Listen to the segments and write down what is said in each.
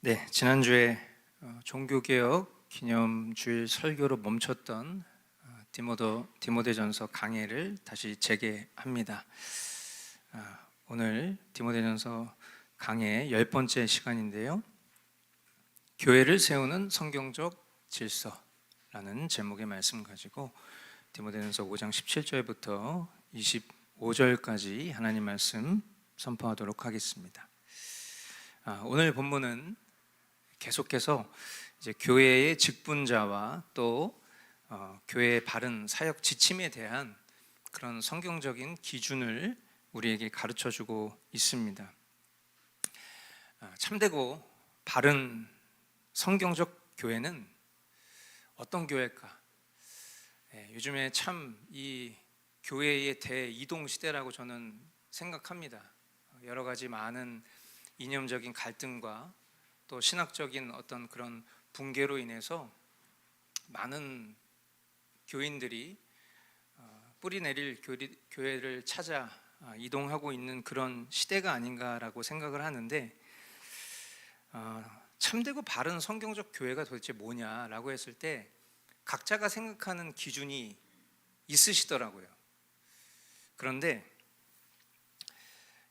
네, 지난주에 종교개혁 기념주일 설교로 멈췄던 디모데전서 강해를 다시 재개합니다. 오늘 디모데전서 강해 10번째 시간인데요. 교회를 세우는 성경적 질서라는 제목의 말씀 가지고 디모데전서 5장 17절부터 25절까지 하나님 말씀 선포하도록 하겠습니다. 오늘 본문은 계속해서 이제 교회의 직분자와 또 교회의 바른 사역 지침에 대한 그런 성경적인 기준을 우리에게 가르쳐주고 있습니다. 참되고 바른 성경적 교회는 어떤 교회일까? 요즘에 참 이 교회의 대이동 시대라고 저는 생각합니다. 여러 가지 많은 이념적인 갈등과 또 신학적인 어떤 그런 붕괴로 인해서 많은 교인들이 뿌리 내릴 교회를 찾아 이동하고 있는 그런 시대가 아닌가라고 생각을 하는데, 참되고 바른 성경적 교회가 도대체 뭐냐라고 했을 때 각자가 생각하는 기준이 있으시더라고요. 그런데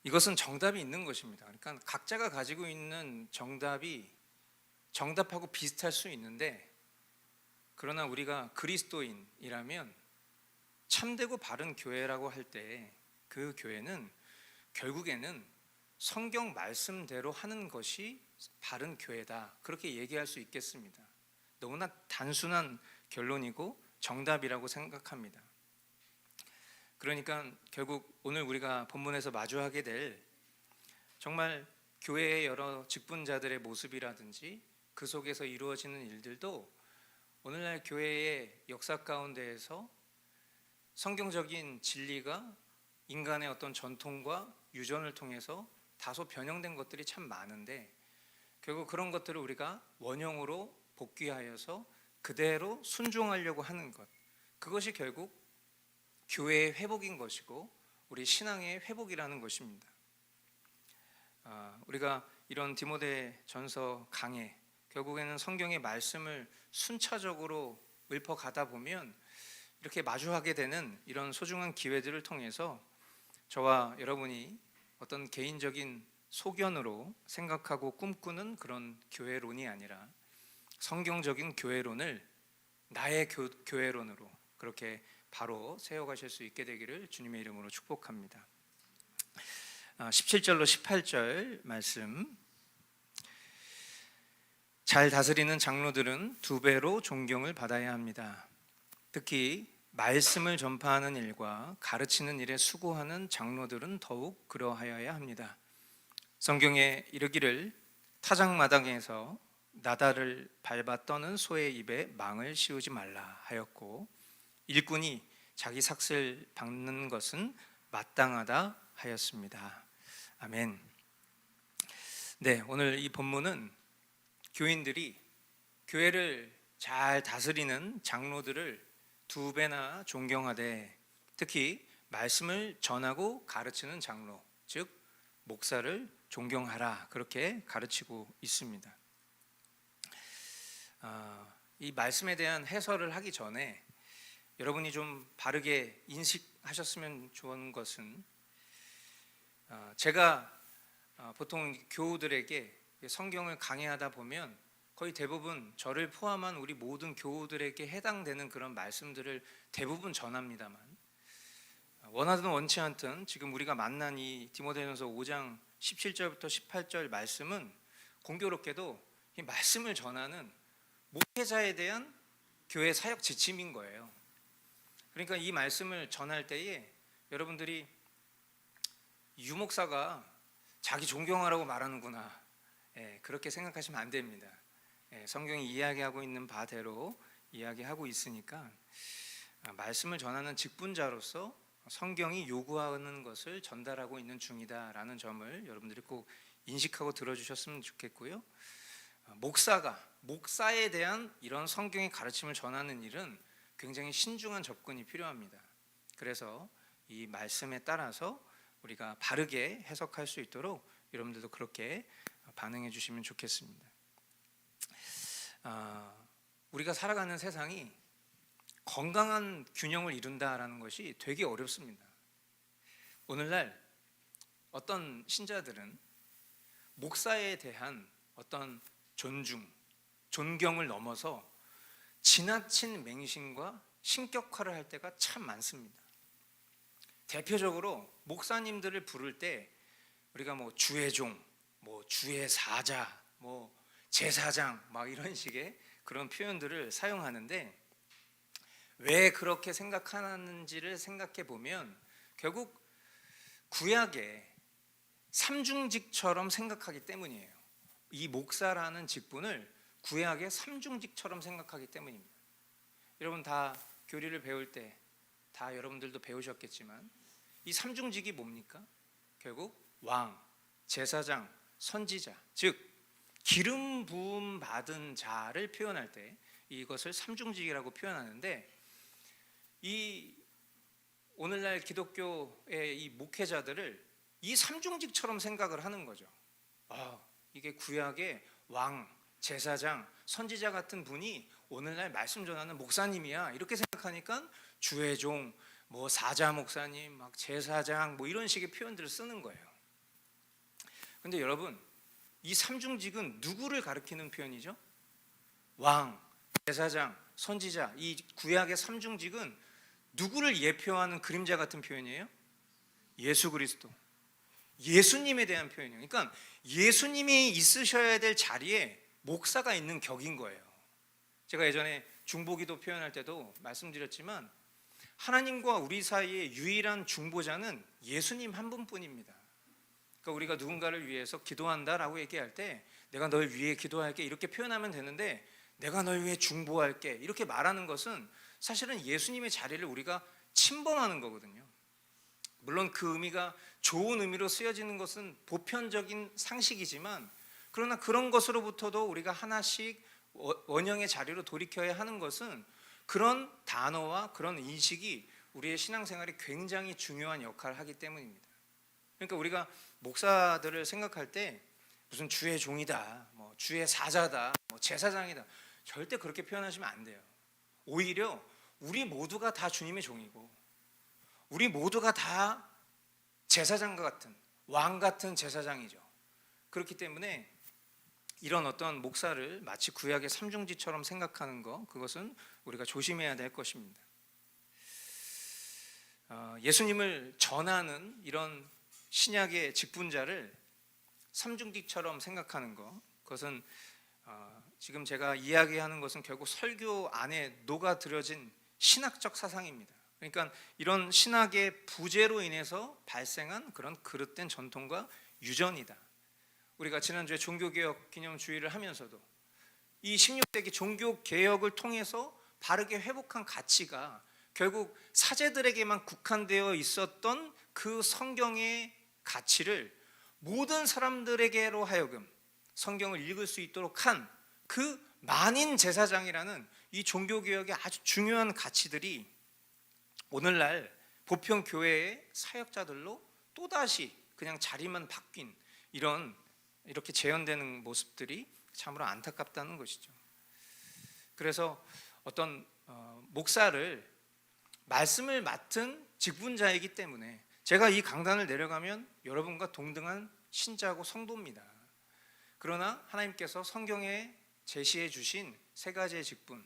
이것은 정답이 있는 것입니다. 그러니까 각자가 가지고 있는 정답이 정답하고 비슷할 수 있는데, 그러나 우리가 그리스도인이라면 참되고 바른 교회라고 할 때 그 교회는 결국에는 성경 말씀대로 하는 것이 바른 교회다, 그렇게 얘기할 수 있겠습니다. 너무나 단순한 결론이고 정답이라고 생각합니다. 그러니까 결국 오늘 우리가 본문에서 마주하게 될 정말 교회의 여러 직분자들의 모습이라든지 그 속에서 이루어지는 일들도 오늘날 교회의 역사 가운데에서 성경적인 진리가 인간의 어떤 전통과 유전을 통해서 다소 변형된 것들이 참 많은데, 결국 그런 것들을 우리가 원형으로 복귀하여서 그대로 순종하려고 하는 것, 그것이 결국 교회의 회복인 것이고 우리 신앙의 회복이라는 것입니다. 우리가 이런 디모데전서 강해, 결국에는 성경의 말씀을 순차적으로 읊어가다 보면 이렇게 마주하게 되는 이런 소중한 기회들을 통해서 저와 여러분이 어떤 개인적인 소견으로 생각하고 꿈꾸는 그런 교회론이 아니라 성경적인 교회론을 나의 교회론으로 그렇게 바로 세워가실 수 있게 되기를 주님의 이름으로 축복합니다. 17절로 18절 말씀. 잘 다스리는 장로들은 2배로 존경을 받아야 합니다. 특히 말씀을 전파하는 일과 가르치는 일에 수고하는 장로들은 더욱 그러하여야 합니다. 성경에 이르기를 타작마당에서 나달을 밟아 떠는 소의 입에 망을 씌우지 말라 하였고, 일꾼이 자기 삭슬 박는 것은 마땅하다 하였습니다. 아멘. 네, 오늘 이 본문은 교인들이 교회를 잘 다스리는 장로들을 2배나 존경하되, 특히 말씀을 전하고 가르치는 장로, 즉 목사를 존경하라, 그렇게 가르치고 있습니다. 이 말씀에 대한 해설을 하기 전에 여러분이 좀 바르게 인식하셨으면 좋은 것은, 제가 보통 교우들에게 성경을 강해하다 보면 거의 대부분 저를 포함한 우리 모든 교우들에게 해당되는 그런 말씀들을 대부분 전합니다만, 원하든 원치 않든 지금 우리가 만난 이 디모데전서 5장 17절부터 18절 말씀은 공교롭게도 이 말씀을 전하는 목회자에 대한 교회 사역 지침인 거예요. 그러니까 이 말씀을 전할 때에 여러분들이 유목사가 자기 존경하라고 말하는구나, 그렇게 생각하시면 안 됩니다. 성경이 이야기하고 있는 바대로 이야기하고 있으니까 말씀을 전하는 직분자로서 성경이 요구하는 것을 전달하고 있는 중이다라는 점을 여러분들이 꼭 인식하고 들어주셨으면 좋겠고요. 목사에 대한 이런 성경의 가르침을 전하는 일은 굉장히 신중한 접근이 필요합니다. 그래서 이 말씀에 따라서 우리가 바르게 해석할 수 있도록 여러분들도 그렇게 반응해 주시면 좋겠습니다. 우리가 살아가는 세상이 건강한 균형을 이룬다라는 것이 되게 어렵습니다. 오늘날 어떤 신자들은 목사에 대한 어떤 존경을 넘어서 지나친 맹신과 신격화를 할 때가 참 많습니다. 대표적으로 목사님들을 부를 때 우리가 뭐 주의 종, 뭐 주의 사자, 뭐 제사장 막 이런 식의 그런 표현들을 사용하는데, 왜 그렇게 생각하는지를 생각해 보면 결국 구약의 삼중직처럼 생각하기 때문이에요. 이 목사라는 직분을 구약의 삼중직처럼 생각하기 때문입니다. 여러분 다 교리를 배울 때 다 여러분들도 배우셨겠지만 이 삼중직이 뭡니까? 결국 왕, 제사장, 선지자, 즉 기름 부음 받은 자를 표현할 때 이것을 삼중직이라고 표현하는데, 이 오늘날 기독교의 이 목회자들을 이 삼중직처럼 생각을 하는 거죠. 이게 구약의 왕, 제사장, 선지자 같은 분이 오늘날 말씀 전하는 목사님이야, 이렇게 생각하니까 주의 종, 뭐 사자 목사님, 막 제사장, 뭐 이런 식의 표현들을 쓰는 거예요. 근데 여러분, 이 삼중직은 누구를 가리키는 표현이죠? 왕, 제사장, 선지자, 이 구약의 삼중직은 누구를 예표하는 그림자 같은 표현이에요? 예수 그리스도, 예수님에 대한 표현이에요. 그러니까 예수님이 있으셔야 될 자리에 목사가 있는 격인 거예요. 제가 예전에 중보기도 표현할 때도 말씀드렸지만 하나님과 우리 사이의 유일한 중보자는 예수님 한 분뿐입니다. 그러니까 우리가 누군가를 위해서 기도한다라고 얘기할 때 내가 널 위해 기도할게 이렇게 표현하면 되는데, 내가 널 위해 중보할게 이렇게 말하는 것은 사실은 예수님의 자리를 우리가 침범하는 거거든요. 물론 그 의미가 좋은 의미로 쓰여지는 것은 보편적인 상식이지만, 그러나 그런 것으로부터도 우리가 하나씩 원형의 자리로 돌이켜야 하는 것은 그런 단어와 그런 인식이 우리의 신앙생활에 굉장히 중요한 역할을 하기 때문입니다. 그러니까 우리가 목사들을 생각할 때 무슨 주의 종이다, 뭐 주의 사자다, 뭐 제사장이다, 절대 그렇게 표현하시면 안 돼요. 오히려 우리 모두가 다 주님의 종이고 우리 모두가 다 제사장과 같은, 왕 같은 제사장이죠. 그렇기 때문에 이런 어떤 목사를 마치 구약의 삼중지처럼 생각하는 것, 그것은 우리가 조심해야 될 것입니다. 예수님을 전하는 이런 신약의 직분자를 삼중직처럼 생각하는 것, 그것은 지금 제가 이야기하는 것은 결국 설교 안에 녹아들어진 신학적 사상입니다. 그러니까 이런 신학의 부재로 인해서 발생한 그런 그릇된 전통과 유전이다. 우리가 지난주에 종교개혁 기념주의를 하면서도 이 16세기 종교개혁을 통해서 바르게 회복한 가치가 결국 사제들에게만 국한되어 있었던 그 성경의 가치를 모든 사람들에게로 하여금 성경을 읽을 수 있도록 한 그 만인 제사장이라는 이 종교개혁의 아주 중요한 가치들이 오늘날 보편 교회의 사역자들로 또다시 그냥 자리만 바뀐 이렇게 재현되는 모습들이 참으로 안타깝다는 것이죠. 그래서 어떤 목사를 말씀을 맡은 직분자이기 때문에 제가 이 강단을 내려가면 여러분과 동등한 신자고 성도입니다. 그러나 하나님께서 성경에 제시해 주신 세 가지의 직분,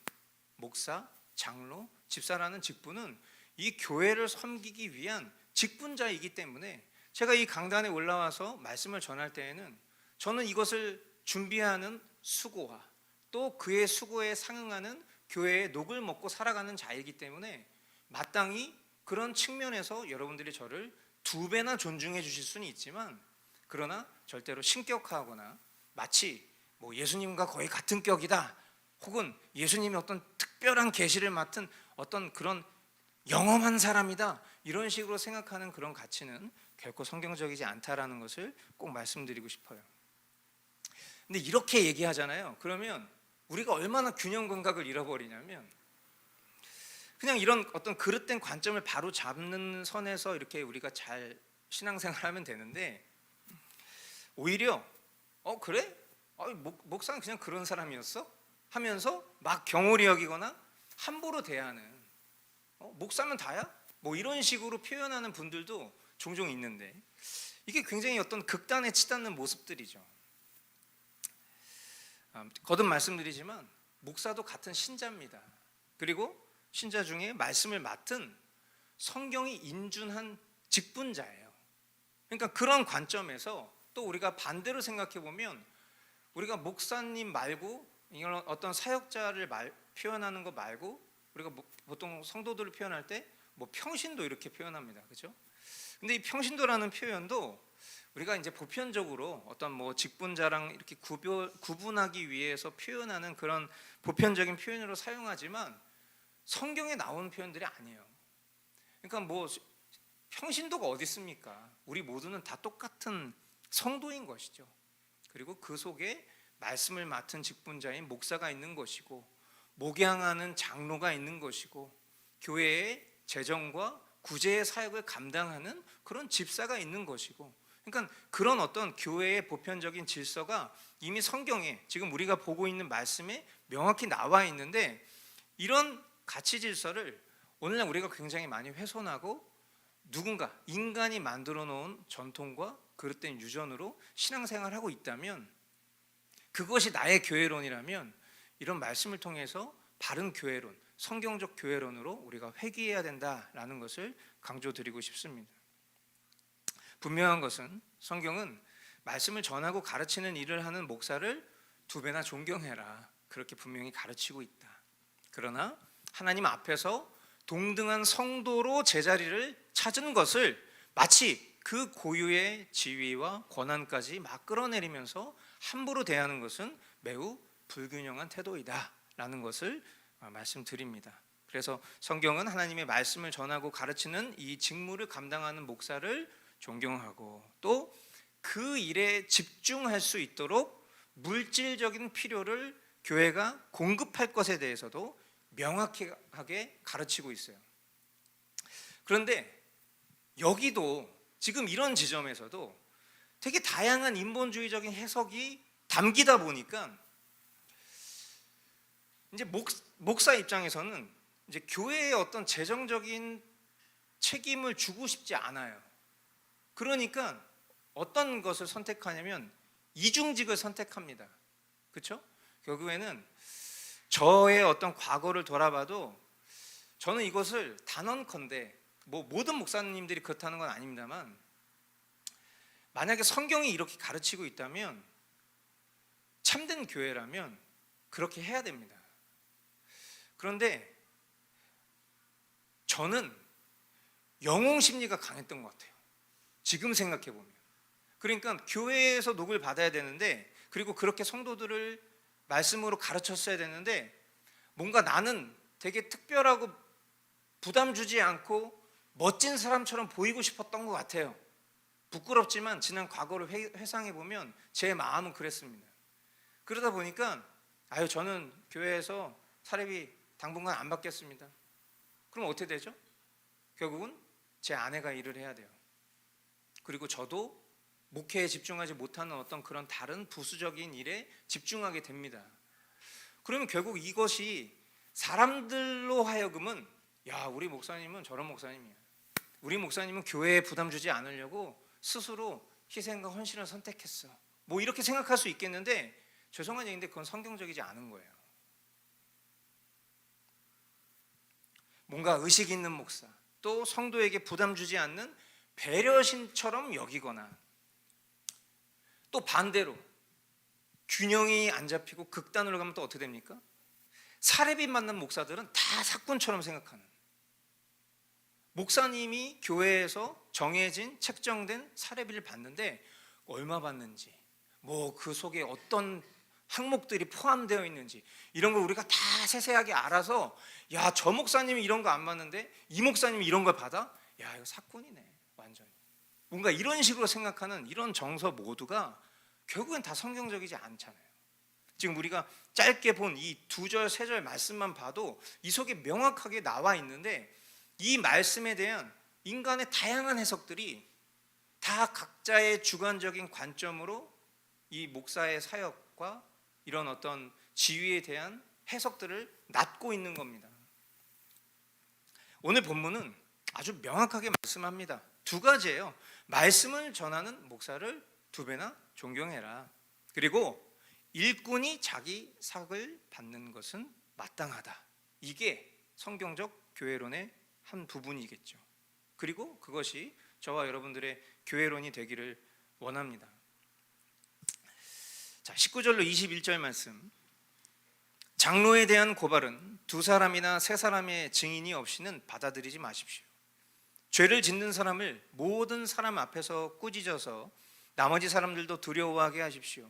목사, 장로, 집사라는 직분은 이 교회를 섬기기 위한 직분자이기 때문에 제가 이 강단에 올라와서 말씀을 전할 때에는 저는 이것을 준비하는 수고와 또 그의 수고에 상응하는 교회의 녹을 먹고 살아가는 자이기 때문에 마땅히 그런 측면에서 여러분들이 저를 2배나 존중해 주실 수는 있지만, 그러나 절대로 신격화하거나 마치 뭐 예수님과 거의 같은 격이다, 혹은 예수님이 어떤 특별한 계시를 맡은 어떤 그런 영험한 사람이다, 이런 식으로 생각하는 그런 가치는 결코 성경적이지 않다라는 것을 꼭 말씀드리고 싶어요. 근데 이렇게 얘기하잖아요. 그러면 우리가 얼마나 균형 감각을 잃어버리냐면, 그냥 이런 어떤 그릇된 관점을 바로 잡는 선에서 이렇게 우리가 잘 신앙생활하면 되는데, 오히려 그래? 목사는 그냥 그런 사람이었어? 하면서 막 경홀히 여기거나 함부로 대하는, 목사면 다야? 뭐 이런 식으로 표현하는 분들도 종종 있는데, 이게 굉장히 어떤 극단에 치닫는 모습들이죠. 거듭 말씀드리지만 목사도 같은 신자입니다. 그리고 신자 중에 말씀을 맡은 성경이 인준한 직분자예요. 그러니까 그런 관점에서 또 우리가 반대로 생각해 보면, 우리가 목사님 말고 이런 어떤 사역자를 표현하는 거 말고, 우리가 보통 성도들을 표현할 때 뭐 평신도 이렇게 표현합니다. 그렇죠? 근데 이 평신도라는 표현도 우리가 이제 보편적으로 어떤 뭐 직분자랑 이렇게 구분하기 위해서 표현하는 그런 보편적인 표현으로 사용하지만 성경에 나오는 표현들이 아니에요. 그러니까 뭐 평신도가 어디 있습니까? 우리 모두는 다 똑같은 성도인 것이죠. 그리고 그 속에 말씀을 맡은 직분자인 목사가 있는 것이고, 목양하는 장로가 있는 것이고, 교회의 재정과 구제의 사역을 감당하는 그런 집사가 있는 것이고, 그러니까 그런 어떤 교회의 보편적인 질서가 이미 성경에 지금 우리가 보고 있는 말씀에 명확히 나와 있는데, 이런 가치 질서를 오늘날 우리가 굉장히 많이 훼손하고 누군가 인간이 만들어 놓은 전통과 그릇된 유전으로 신앙생활을 하고 있다면, 그것이 나의 교회론이라면 이런 말씀을 통해서 바른 교회론, 성경적 교회론으로 우리가 회귀해야 된다라는 것을 강조드리고 싶습니다. 분명한 것은 성경은 말씀을 전하고 가르치는 일을 하는 목사를 2배나 존경해라, 그렇게 분명히 가르치고 있다. 그러나 하나님 앞에서 동등한 성도로 제자리를 찾은 것을 마치 그 고유의 지위와 권한까지 막 끌어내리면서 함부로 대하는 것은 매우 불균형한 태도이다 라는 것을 말씀드립니다. 그래서 성경은 하나님의 말씀을 전하고 가르치는 이 직무를 감당하는 목사를 존경하고, 또 그 일에 집중할 수 있도록 물질적인 필요를 교회가 공급할 것에 대해서도 명확하게 가르치고 있어요. 그런데 여기도 지금 이런 지점에서도 되게 다양한 인본주의적인 해석이 담기다 보니까 이제 목사 입장에서는 이제 교회의 어떤 재정적인 책임을 주고 싶지 않아요. 그러니까 어떤 것을 선택하냐면 이중직을 선택합니다. 그렇죠? 결국에는 저의 어떤 과거를 돌아봐도 저는 이것을 단언컨대, 뭐 모든 목사님들이 그렇다는 건 아닙니다만, 만약에 성경이 이렇게 가르치고 있다면 참된 교회라면 그렇게 해야 됩니다. 그런데 저는 영웅 심리가 강했던 것 같아요. 지금 생각해 보면. 그러니까 교회에서 녹을 받아야 되는데, 그리고 그렇게 성도들을 말씀으로 가르쳤어야 되는데, 뭔가 나는 되게 특별하고 부담 주지 않고 멋진 사람처럼 보이고 싶었던 것 같아요. 부끄럽지만 지난 과거를 회상해 보면 제 마음은 그랬습니다. 그러다 보니까 저는 교회에서 사례비 당분간 안 받겠습니다. 그럼 어떻게 되죠? 결국은 제 아내가 일을 해야 돼요. 그리고 저도 목회에 집중하지 못하는 어떤 그런 다른 부수적인 일에 집중하게 됩니다. 그러면 결국 이것이 사람들로 하여금은, 야, 우리 목사님은 저런 목사님이야, 우리 목사님은 교회에 부담 주지 않으려고 스스로 희생과 헌신을 선택했어, 뭐 이렇게 생각할 수 있겠는데, 죄송한 얘기인데 그건 성경적이지 않은 거예요. 뭔가 의식 있는 목사, 또 성도에게 부담 주지 않는 배려심처럼 여기거나, 또 반대로 균형이 안 잡히고 극단으로 가면 또 어떻게 됩니까? 사례비 받는 목사들은 다 사꾼처럼 생각하는, 목사님이 교회에서 정해진 책정된 사례비를 받는데 얼마 받는지, 뭐 그 속에 어떤 항목들이 포함되어 있는지, 이런 걸 우리가 다 세세하게 알아서, 야, 저 목사님이 이런 거 안 받는데 이 목사님이 이런 걸 받아? 야, 이거 사건이네 완전히. 뭔가 이런 식으로 생각하는 이런 정서 모두가 결국엔 다 성경적이지 않잖아요. 지금 우리가 짧게 본 이 2절 3절 말씀만 봐도 이 속에 명확하게 나와 있는데, 이 말씀에 대한 인간의 다양한 해석들이 다 각자의 주관적인 관점으로 이 목사의 사역과 이런 어떤 지위에 대한 해석들을 낳고 있는 겁니다. 오늘 본문은 아주 명확하게 말씀합니다. 두 가지예요. 말씀을 전하는 목사를 두 배나 존경해라. 그리고 일꾼이 자기 삭을 받는 것은 마땅하다. 이게 성경적 교회론의 한 부분이겠죠. 그리고 그것이 저와 여러분들의 교회론이 되기를 원합니다. 자, 19절로 21절 말씀. 장로에 대한 고발은 두 사람이나 세 사람의 증인이 없이는 받아들이지 마십시오. 죄를 짓는 사람을 모든 사람 앞에서 꾸짖어서 나머지 사람들도 두려워하게 하십시오.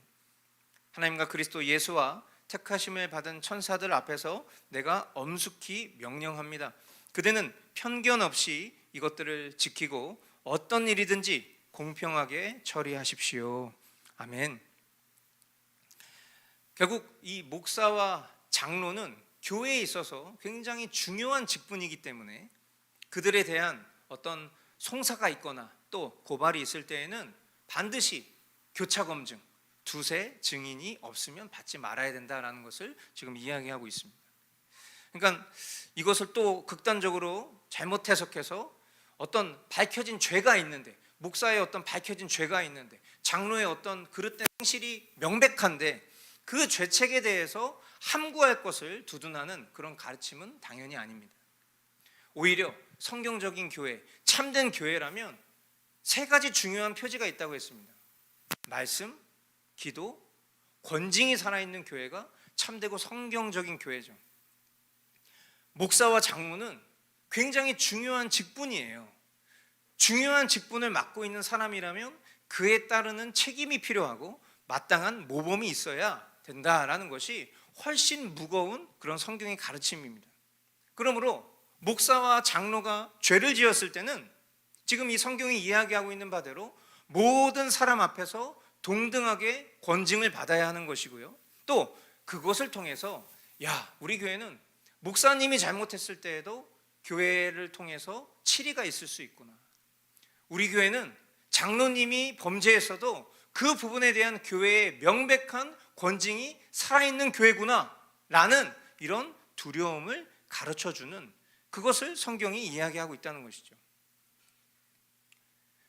하나님과 그리스도 예수와 택하심을 받은 천사들 앞에서 내가 엄숙히 명령합니다. 그대는 편견 없이 이것들을 지키고 어떤 일이든지 공평하게 처리하십시오. 아멘. 결국 이 목사와 장로는 교회에 있어서 굉장히 중요한 직분이기 때문에 그들에 대한 어떤 송사가 있거나 또 고발이 있을 때에는 반드시 교차 검증, 두세 증인이 없으면 받지 말아야 된다라는 것을 지금 이야기하고 있습니다. 그러니까 이것을 또 극단적으로 잘못 해석해서 어떤 밝혀진 죄가 있는데, 목사의 어떤 밝혀진 죄가 있는데, 장로의 어떤 그릇된 행실이 명백한데 그 죄책에 대해서 함구할 것을 두둔하는 그런 가르침은 당연히 아닙니다. 오히려 성경적인 교회, 참된 교회라면 세 가지 중요한 표지가 있다고 했습니다. 말씀, 기도, 권징이 살아있는 교회가 참되고 성경적인 교회죠. 목사와 장로는 굉장히 중요한 직분이에요. 중요한 직분을 맡고 있는 사람이라면 그에 따르는 책임이 필요하고 마땅한 모범이 있어야 된다라는 것이 훨씬 무거운 그런 성경의 가르침입니다. 그러므로 목사와 장로가 죄를 지었을 때는 지금 이 성경이 이야기하고 있는 바대로 모든 사람 앞에서 동등하게 권징을 받아야 하는 것이고요. 또 그것을 통해서 우리 교회는 목사님이 잘못했을 때에도 교회를 통해서 치리가 있을 수 있구나. 우리 교회는 장로님이 범죄했어도 그 부분에 대한 교회의 명백한 권징이 살아있는 교회구나 라는 이런 두려움을 가르쳐주는, 그것을 성경이 이야기하고 있다는 것이죠.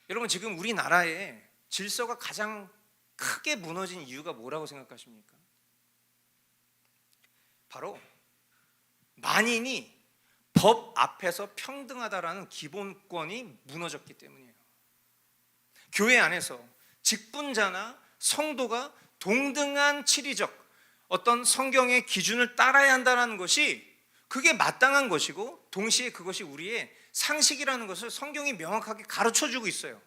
여러분, 지금 우리나라의 질서가 가장 크게 무너진 이유가 뭐라고 생각하십니까? 바로 만인이 법 앞에서 평등하다라는 기본권이 무너졌기 때문이에요. 교회 안에서 직분자나 성도가 동등한 치리적 어떤 성경의 기준을 따라야 한다는 것이 그게 마땅한 것이고, 동시에 그것이 우리의 상식이라는 것을 성경이 명확하게 가르쳐주고 있어요.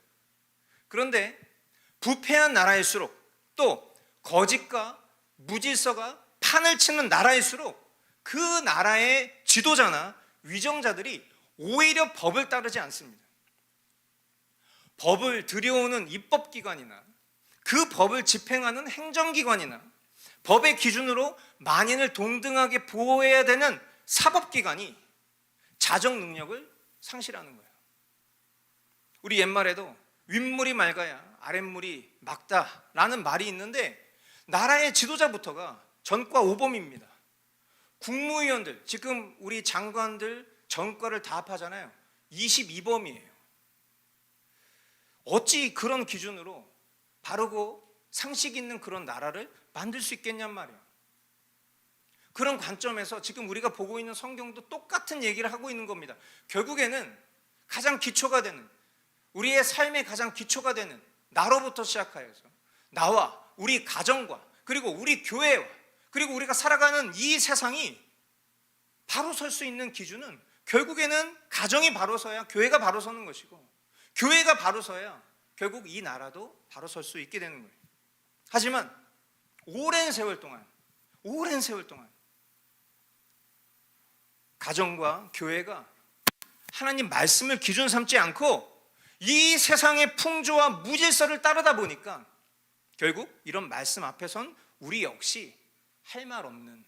그런데 부패한 나라일수록, 또 거짓과 무질서가 판을 치는 나라일수록 그 나라의 지도자나 위정자들이 오히려 법을 따르지 않습니다. 법을 들여오는 입법기관이나 그 법을 집행하는 행정기관이나 법의 기준으로 만인을 동등하게 보호해야 되는 사법기관이 자정 능력을 상실하는 거예요. 우리 옛말에도 윗물이 맑아야 아랫물이 맑다라는 말이 있는데, 나라의 지도자부터가 전과 오범입니다. 국무위원들, 지금 우리 장관들 전과를 다 합하잖아요. 22범이에요. 어찌 그런 기준으로 바르고 상식 있는 그런 나라를 만들 수 있겠냔 말이에요. 그런 관점에서 지금 우리가 보고 있는 성경도 똑같은 얘기를 하고 있는 겁니다. 결국에는 가장 기초가 되는, 우리의 삶의 가장 기초가 되는 나로부터 시작하여서 나와 우리 가정과 그리고 우리 교회와 그리고 우리가 살아가는 이 세상이 바로 설 수 있는 기준은 결국에는 가정이 바로 서야 교회가 바로 서는 것이고, 교회가 바로 서야 결국 이 나라도 바로 설 수 있게 되는 거예요. 하지만 오랜 세월 동안 가정과 교회가 하나님 말씀을 기준 삼지 않고 이 세상의 풍조와 무질서를 따르다 보니까 결국 이런 말씀 앞에선 우리 역시 할 말 없는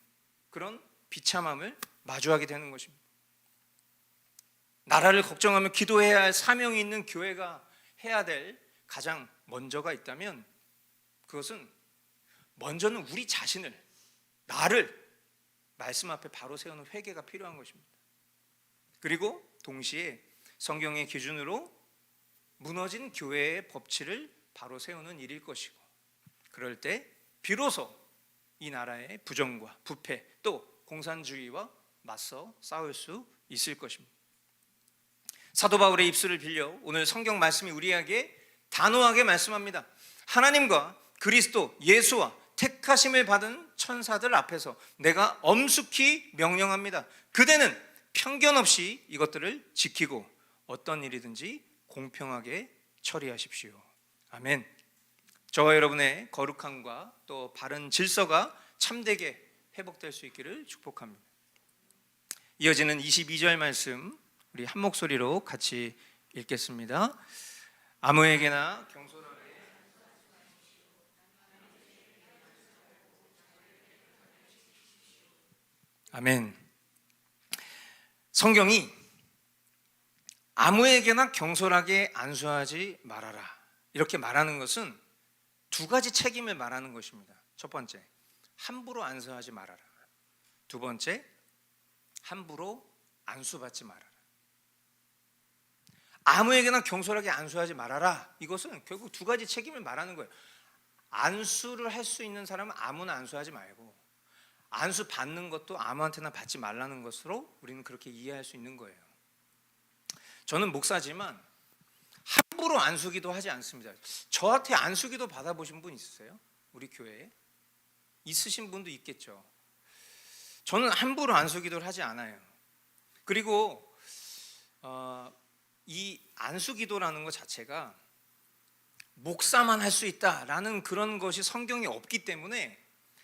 그런 비참함을 마주하게 되는 것입니다. 나라를 걱정하며 기도해야 할 사명이 있는 교회가 해야 될 가장 먼저가 있다면 그것은 먼저는 우리 자신을 나를 말씀 앞에 바로 세우는 회개가 필요한 것입니다. 그리고 동시에 성경의 기준으로 무너진 교회의 법치를 바로 세우는 일일 것이고, 그럴 때 비로소 이 나라의 부정과 부패 또 공산주의와 맞서 싸울 수 있을 것입니다. 사도 바울의 입술을 빌려 오늘 성경 말씀이 우리에게 단호하게 말씀합니다. 하나님과 그리스도 예수와 택하심을 받은 천사들 앞에서 내가 엄숙히 명령합니다. 그대는 편견 없이 이것들을 지키고 어떤 일이든지 공평하게 처리하십시오. 아멘. 저와 여러분의 거룩함과 또 바른 질서가 참되게 회복될 수 있기를 축복합니다. 이어지는 22절 말씀 우리 한 목소리로 같이 읽겠습니다. 아무에게나 경솔하게 아멘. 성경이 아무에게나 경솔하게 안수하지 말아라 이렇게 말하는 것은 두 가지 책임을 말하는 것입니다. 첫 번째, 함부로 안수하지 말아라. 두 번째, 함부로 안수받지 말아라. 아무에게나 경솔하게 안수하지 말아라. 이것은 결국 두 가지 책임을 말하는 거예요. 안수를 할 수 있는 사람은 아무나 안수하지 말고, 안수 받는 것도 아무한테나 받지 말라는 것으로 우리는 그렇게 이해할 수 있는 거예요. 저는 목사지만 함부로 안수기도 하지 않습니다. 저한테 안수기도 받아보신 분 있으세요? 우리 교회에? 있으신 분도 있겠죠. 저는 함부로 안수기도를 하지 않아요. 그리고 이 안수기도라는 것 자체가 목사만 할 수 있다라는 그런 것이 성경에 없기 때문에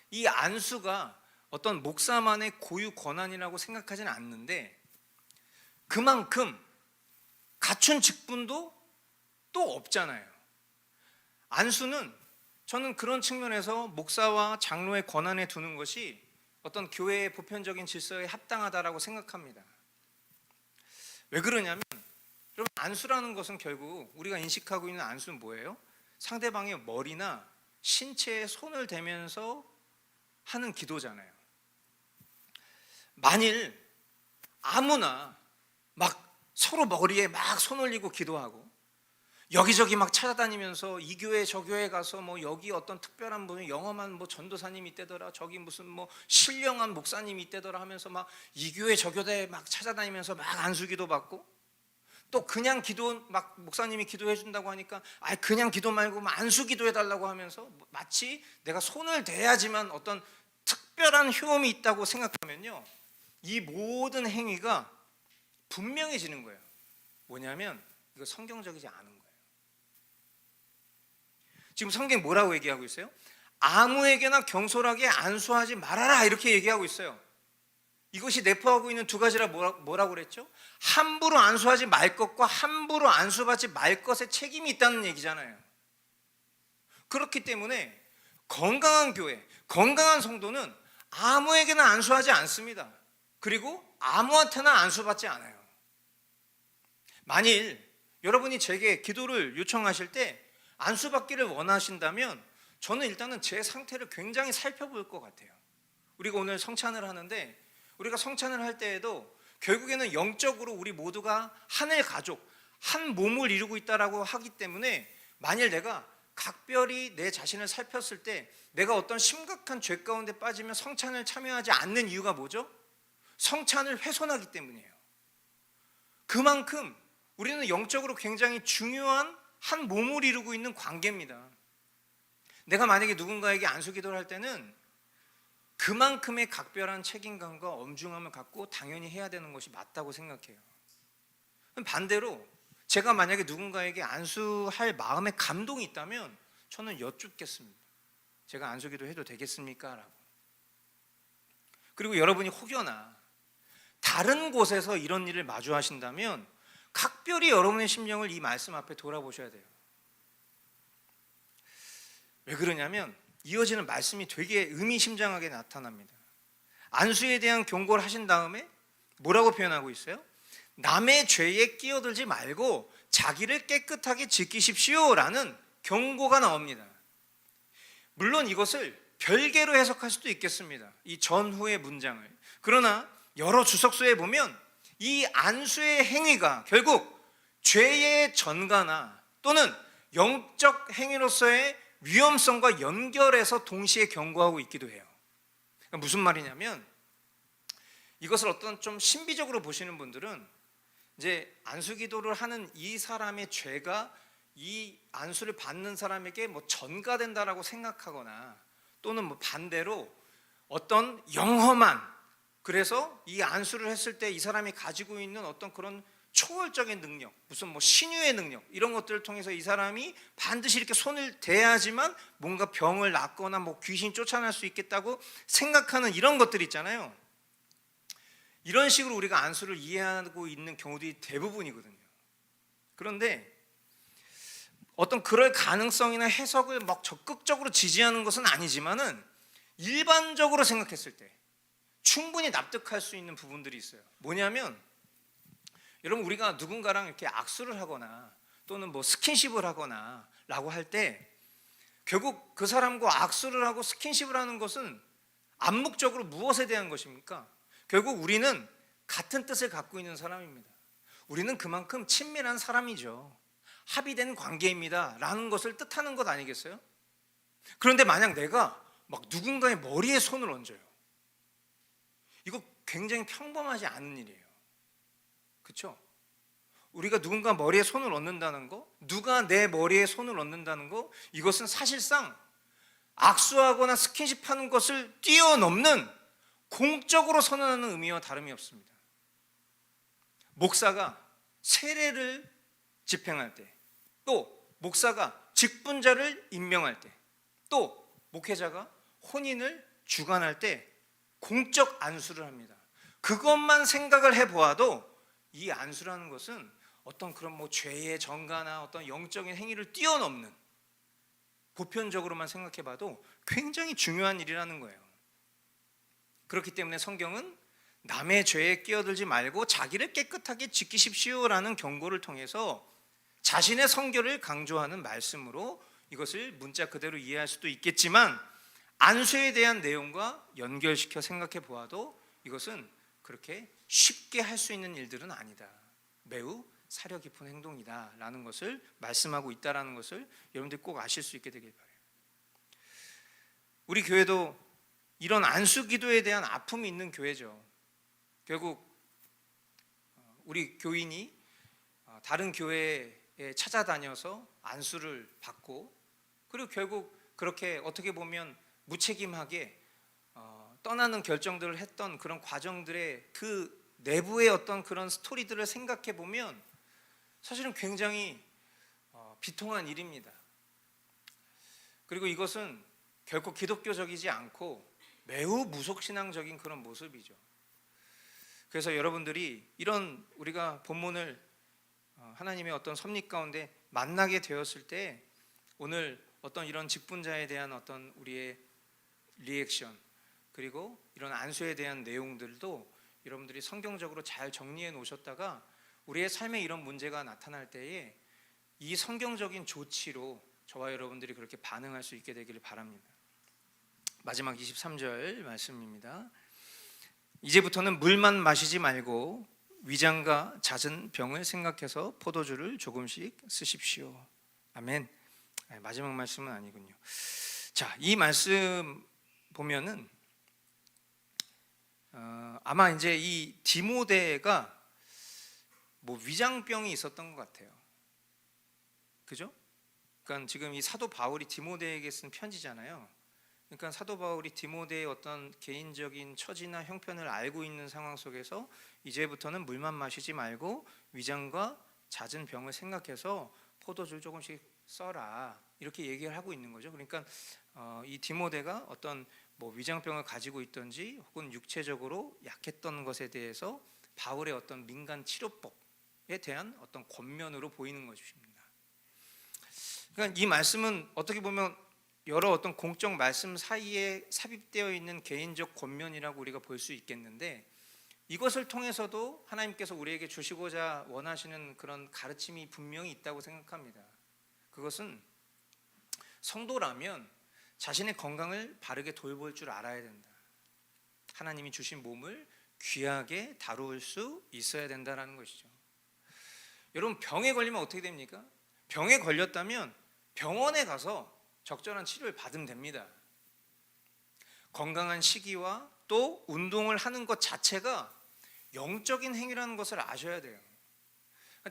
이 안수가 어떤 목사만의 고유 권한이라고 생각하지는 않는데, 그만큼 갖춘 직분도 또 없잖아요. 안수는 저는 그런 측면에서 목사와 장로의 권한에 두는 것이 어떤 교회의 보편적인 질서에 합당하다라고 생각합니다. 왜 그러냐면, 여러분, 안수라는 것은 결국 우리가 인식하고 있는 안수는 뭐예요? 상대방의 머리나 신체에 손을 대면서 하는 기도잖아요. 만일 아무나 막 서로 머리에 막 손 올리고 기도하고 여기저기 막 찾아다니면서 이 교회 저 교회 가서 뭐 여기 어떤 특별한 분이 영험한 뭐 전도사님이 있대더라, 저기 무슨 뭐 신령한 목사님이 있대더라 하면서 막 이 교회 저 교회 막 찾아다니면서 막 안수기도 받고, 또 그냥 기도 막 목사님이 기도해 준다고 하니까 그냥 기도 말고 안수기도 해달라고 하면서 마치 내가 손을 대야지만 어떤 특별한 효험이 있다고 생각하면요, 이 모든 행위가 분명해지는 거예요. 뭐냐면 이거 성경적이지 않은 거예요. 지금 성경 뭐라고 얘기하고 있어요? 아무에게나 경솔하게 안수하지 말아라 이렇게 얘기하고 있어요. 이것이 내포하고 있는 두 가지라 뭐라고 그랬죠? 함부로 안수하지 말 것과 함부로 안수받지 말 것에 책임이 있다는 얘기잖아요. 그렇기 때문에 건강한 교회, 건강한 성도는 아무에게나 안수하지 않습니다. 그리고 아무한테나 안수받지 않아요. 만일 여러분이 제게 기도를 요청하실 때 안수받기를 원하신다면 저는 일단은 제 상태를 굉장히 살펴볼 것 같아요. 우리가 오늘 성찬을 하는데, 우리가 성찬을 할 때에도 결국에는 영적으로 우리 모두가 하늘 가족, 한 몸을 이루고 있다라고 하기 때문에, 만일 내가 각별히 내 자신을 살폈을 때 내가 어떤 심각한 죄 가운데 빠지면 성찬을 참여하지 않는 이유가 뭐죠? 성찬을 훼손하기 때문이에요. 그만큼 우리는 영적으로 굉장히 중요한 한 몸을 이루고 있는 관계입니다. 내가 만약에 누군가에게 안수기도를 할 때는 그만큼의 각별한 책임감과 엄중함을 갖고 당연히 해야 되는 것이 맞다고 생각해요. 반대로 제가 만약에 누군가에게 안수할 마음에 감동이 있다면 저는 여쭙겠습니다. 제가 안수기도 해도 되겠습니까? 라고. 그리고 여러분이 혹여나 다른 곳에서 이런 일을 마주하신다면 각별히 여러분의 심령을 이 말씀 앞에 돌아보셔야 돼요. 왜 그러냐면 이어지는 말씀이 되게 의미심장하게 나타납니다. 안수에 대한 경고를 하신 다음에 뭐라고 표현하고 있어요? 남의 죄에 끼어들지 말고 자기를 깨끗하게 지키십시오 라는 경고가 나옵니다. 물론 이것을 별개로 해석할 수도 있겠습니다. 이 전후의 문장을. 그러나 여러 주석서에 보면 이 안수의 행위가 결국 죄의 전가나 또는 영적 행위로서의 위험성과 연결해서 동시에 경고하고 있기도 해요. 그러니까 무슨 말이냐면, 이것을 어떤 좀 신비적으로 보시는 분들은 이제 안수기도를 하는 이 사람의 죄가 이 안수를 받는 사람에게 뭐 전가된다라고 생각하거나, 또는 뭐 반대로 어떤 영험한, 그래서 이 안수를 했을 때 이 사람이 가지고 있는 어떤 그런 초월적인 능력, 무슨 뭐 신유의 능력, 이런 것들을 통해서 이 사람이 반드시 이렇게 손을 대야지만 뭔가 병을 낫거나 뭐 귀신 쫓아낼 수 있겠다고 생각하는 이런 것들 있잖아요. 이런 식으로 우리가 안수를 이해하고 있는 경우들이 대부분이거든요. 그런데 어떤 그럴 가능성이나 해석을 막 적극적으로 지지하는 것은 아니지만은, 일반적으로 생각했을 때 충분히 납득할 수 있는 부분들이 있어요. 뭐냐면, 여러분, 우리가 누군가랑 이렇게 악수를 하거나 또는 뭐 스킨십을 하거나 라고 할 때, 결국 그 사람과 악수를 하고 스킨십을 하는 것은 암묵적으로 무엇에 대한 것입니까? 결국 우리는 같은 뜻을 갖고 있는 사람입니다. 우리는 그만큼 친밀한 사람이죠. 합의된 관계입니다 라는 것을 뜻하는 것 아니겠어요? 그런데 만약 내가 막 누군가의 머리에 손을 얹어요, 이거 굉장히 평범하지 않은 일이에요. 그렇죠? 우리가 누군가 머리에 손을 얹는다는 거, 누가 내 머리에 손을 얹는다는 거, 이것은 사실상 악수하거나 스킨십하는 것을 뛰어넘는 공적으로 선언하는 의미와 다름이 없습니다. 목사가 세례를 집행할 때, 또 목사가 직분자를 임명할 때, 또 목회자가 혼인을 주관할 때 공적 안수를 합니다. 그것만 생각을 해보아도 이 안수라는 것은 어떤 그런 뭐 죄의 전가나 어떤 영적인 행위를 뛰어넘는, 보편적으로만 생각해봐도 굉장히 중요한 일이라는 거예요. 그렇기 때문에 성경은 남의 죄에 끼어들지 말고 자기를 깨끗하게 지키십시오라는 경고를 통해서 자신의 성결을 강조하는 말씀으로 이것을 문자 그대로 이해할 수도 있겠지만, 안수에 대한 내용과 연결시켜 생각해 보아도 이것은 그렇게 쉽게 할 수 있는 일들은 아니다, 매우 사려 깊은 행동이다 라는 것을 말씀하고 있다는 것을 여러분들이 꼭 아실 수 있게 되길 바라요. 우리 교회도 이런 안수 기도에 대한 아픔이 있는 교회죠. 결국 우리 교인이 다른 교회에 찾아다녀서 안수를 받고, 그리고 결국 그렇게 어떻게 보면 무책임하게 떠나는 결정들을 했던 그런 과정들의 그 내부의 어떤 그런 스토리들을 생각해 보면 사실은 굉장히 비통한 일입니다. 그리고 이것은 결코 기독교적이지 않고 매우 무속신앙적인 그런 모습이죠. 그래서 여러분들이 이런 우리가 본문을 하나님의 어떤 섭리 가운데 만나게 되었을 때, 오늘 어떤 이런 직분자에 대한 어떤 우리의 리액션, 그리고 이런 안수에 대한 내용들도 여러분들이 성경적으로 잘 정리해 놓으셨다가 우리의 삶에 이런 문제가 나타날 때에 이 성경적인 조치로 저와 여러분들이 그렇게 반응할 수 있게 되기를 바랍니다. 마지막 23절 말씀입니다. 이제부터는 물만 마시지 말고 위장과 잦은 병을 생각해서 포도주를 조금씩 쓰십시오. 아멘. 마지막 말씀은 아니군요. 자, 이 말씀 보면은 아마 이제 이 디모데가 뭐 위장병이 있었던 것 같아요. 그죠? 그러니까 지금 이 사도 바울이 디모데에게 쓴 편지잖아요. 그러니까 사도 바울이 디모데의 어떤 개인적인 처지나 형편을 알고 있는 상황 속에서 이제부터는 물만 마시지 말고 위장과 잦은 병을 생각해서 포도주를 조금씩 써라, 이렇게 얘기를 하고 있는 거죠. 그러니까 이 디모데가 어떤 뭐 위장병을 가지고 있든지 혹은 육체적으로 약했던 것에 대해서 바울의 어떤 민간 치료법에 대한 어떤 권면으로 보이는 것입니다. 그러니까 이 말씀은 어떻게 보면 여러 어떤 공적 말씀 사이에 삽입되어 있는 개인적 권면이라고 우리가 볼 수 있겠는데, 이것을 통해서도 하나님께서 우리에게 주시고자 원하시는 그런 가르침이 분명히 있다고 생각합니다. 그것은 성도라면 자신의 건강을 바르게 돌볼 줄 알아야 된다. 하나님이 주신 몸을 귀하게 다룰 수 있어야 된다는 것이죠. 여러분, 병에 걸리면 어떻게 됩니까? 병에 걸렸다면 병원에 가서 적절한 치료를 받으면 됩니다. 건강한 식이와 또 운동을 하는 것 자체가 영적인 행위라는 것을 아셔야 돼요.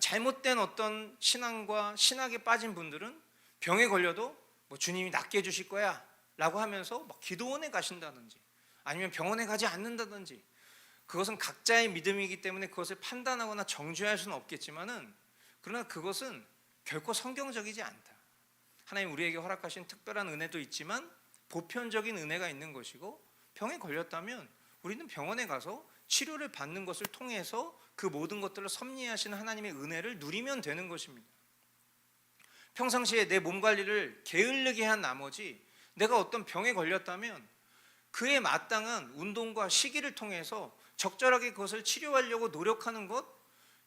잘못된 어떤 신앙과 신학에 빠진 분들은 병에 걸려도 뭐 주님이 낫게 해주실 거야 라고 하면서 막 기도원에 가신다든지 아니면 병원에 가지 않는다든지, 그것은 각자의 믿음이기 때문에 그것을 판단하거나 정죄할 수는 없겠지만은, 그러나 그것은 결코 성경적이지 않다. 하나님 우리에게 허락하신 특별한 은혜도 있지만 보편적인 은혜가 있는 것이고, 병에 걸렸다면 우리는 병원에 가서 치료를 받는 것을 통해서 그 모든 것들을 섭리하시는 하나님의 은혜를 누리면 되는 것입니다. 평상시에 내 몸 관리를 게을르게 한 나머지 내가 어떤 병에 걸렸다면 그에 마땅한 운동과 식이를 통해서 적절하게 그것을 치료하려고 노력하는 것,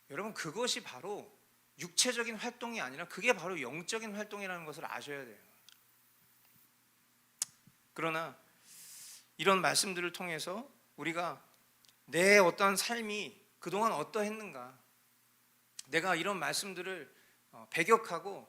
여러분 그것이 바로 육체적인 활동이 아니라 그게 바로 영적인 활동이라는 것을 아셔야 돼요. 그러나 이런 말씀들을 통해서 우리가 내 어떤 삶이 그동안 어떠했는가, 내가 이런 말씀들을 배격하고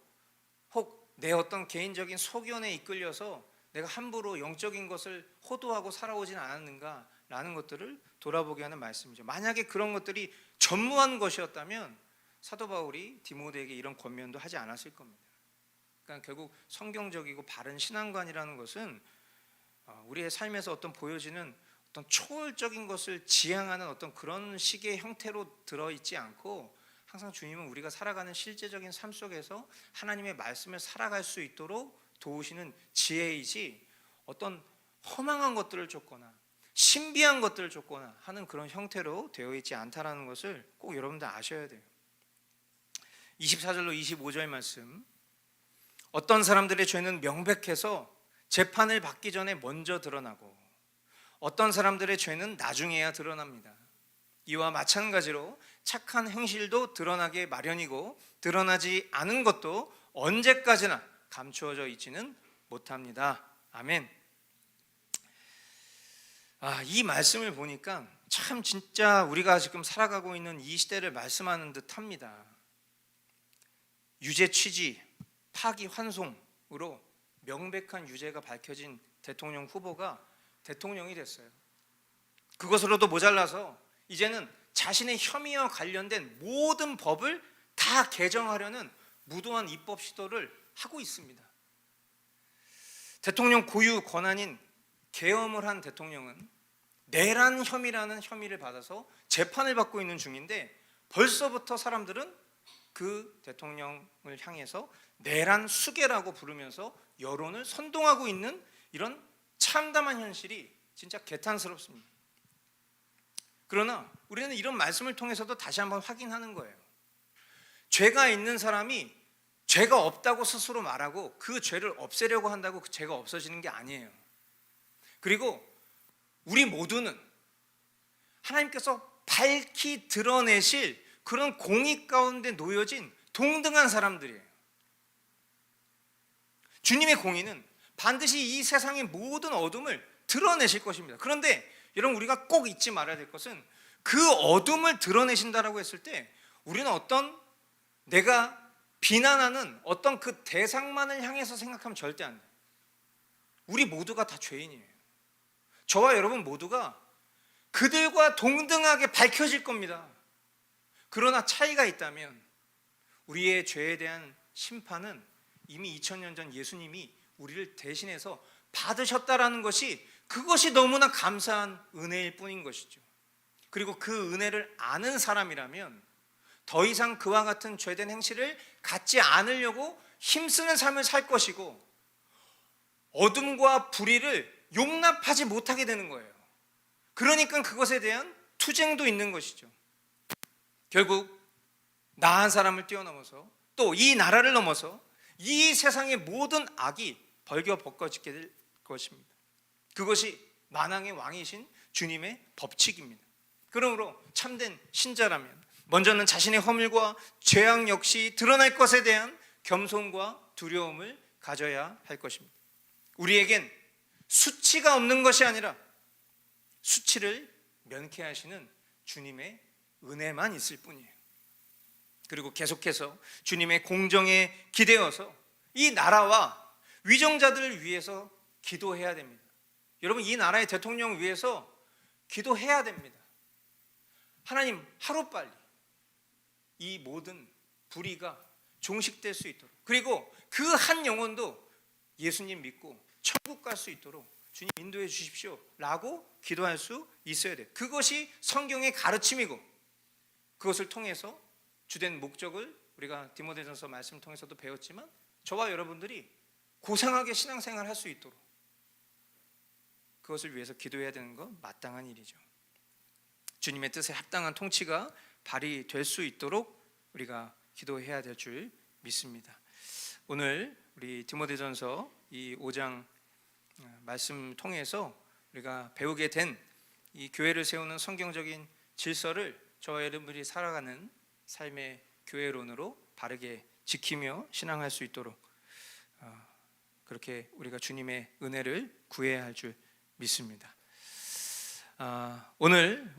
혹 내 어떤 개인적인 소견에 이끌려서 내가 함부로 영적인 것을 호도하고 살아오진 않았는가 라는 것들을 돌아보게 하는 말씀이죠. 만약에 그런 것들이 전무한 것이었다면 사도 바울이 디모데에게 이런 권면도 하지 않았을 겁니다. 그러니까 결국 성경적이고 바른 신앙관이라는 것은 우리의 삶에서 어떤 보여지는 어떤 초월적인 것을 지향하는 어떤 그런 식의 형태로 들어있지 않고, 항상 주님은 우리가 살아가는 실제적인 삶 속에서 하나님의 말씀을 살아갈 수 있도록 도우시는 지혜이지, 어떤 허망한 것들을 쫓거나 신비한 것들을 쫓거나 하는 그런 형태로 되어 있지 않다는 것을 꼭 여러분들 아셔야 돼요. 24절로 25절 말씀, 어떤 사람들의 죄는 명백해서 재판을 받기 전에 먼저 드러나고 어떤 사람들의 죄는 나중에야 드러납니다. 이와 마찬가지로 착한 행실도 드러나게 마련이고 드러나지 않은 것도 언제까지나 감추어져 있지는 못합니다. 아멘. 이 말씀을 보니까 참 진짜 우리가 지금 살아가고 있는 이 시대를 말씀하는 듯합니다. 유죄 취지, 파기 환송으로 명백한 유죄가 밝혀진 대통령 후보가 대통령이 됐어요. 그것으로도 모자라서 이제는 자신의 혐의와 관련된 모든 법을 다 개정하려는 무도한 입법 시도를 하고 있습니다. 대통령 고유 권한인 계엄을 한 대통령은 내란 혐의라는 혐의를 받아서 재판을 받고 있는 중인데, 벌써부터 사람들은 그 대통령을 향해서 내란 수괴라고 부르면서 여론을 선동하고 있는 이런 참담한 현실이 진짜 개탄스럽습니다. 그러나 우리는 이런 말씀을 통해서도 다시 한번 확인하는 거예요. 죄가 있는 사람이 죄가 없다고 스스로 말하고 그 죄를 없애려고 한다고 그 죄가 없어지는 게 아니에요. 그리고 우리 모두는 하나님께서 밝히 드러내실 그런 공의 가운데 놓여진 동등한 사람들이에요. 주님의 공의는 반드시 이 세상의 모든 어둠을 드러내실 것입니다. 그런데 여러분, 우리가 꼭 잊지 말아야 될 것은 그 어둠을 드러내신다라고 했을 때 우리는 어떤 내가 비난하는 어떤 그 대상만을 향해서 생각하면 절대 안 돼요. 우리 모두가 다 죄인이에요. 저와 여러분 모두가 그들과 동등하게 밝혀질 겁니다. 그러나 차이가 있다면 우리의 죄에 대한 심판은 이미 2000년 전 예수님이 우리를 대신해서 받으셨다라는 것이, 그것이 너무나 감사한 은혜일 뿐인 것이죠. 그리고 그 은혜를 아는 사람이라면 더 이상 그와 같은 죄된 행실을 갖지 않으려고 힘쓰는 삶을 살 것이고, 어둠과 불의를 용납하지 못하게 되는 거예요. 그러니까 그것에 대한 투쟁도 있는 것이죠. 결국 나 한 사람을 뛰어넘어서 또 이 나라를 넘어서 이 세상의 모든 악이 벌겨 벗겨지게 될 것입니다. 그것이 만왕의 왕이신 주님의 법칙입니다. 그러므로 참된 신자라면 먼저는 자신의 허물과 죄악 역시 드러날 것에 대한 겸손과 두려움을 가져야 할 것입니다. 우리에겐 수치가 없는 것이 아니라 수치를 면케하시는 주님의 은혜만 있을 뿐이에요. 그리고 계속해서 주님의 공정에 기대어서 이 나라와 위정자들을 위해서 기도해야 됩니다. 여러분, 이 나라의 대통령을 위해서 기도해야 됩니다. 하나님, 하루빨리 이 모든 불의가 종식될 수 있도록, 그리고 그 한 영혼도 예수님 믿고 천국 갈 수 있도록 주님 인도해 주십시오 라고 기도할 수 있어야 돼요. 그것이 성경의 가르침이고, 그것을 통해서 주된 목적을 우리가 디모데전서 말씀을 통해서도 배웠지만, 저와 여러분들이 고상하게 신앙생활을 할 수 있도록 그것을 위해서 기도해야 되는 건 마땅한 일이죠. 주님의 뜻에 합당한 통치가 발휘될 수 있도록 우리가 기도해야 될 줄 믿습니다. 오늘 우리 디모데전서 이 5장 말씀 통해서 우리가 배우게 된 이 교회를 세우는 성경적인 질서를 저와 여러분들이 살아가는 삶의 교회론으로 바르게 지키며 신앙할 수 있도록 그렇게 우리가 주님의 은혜를 구해야 할 줄 믿습니다. 오늘 우리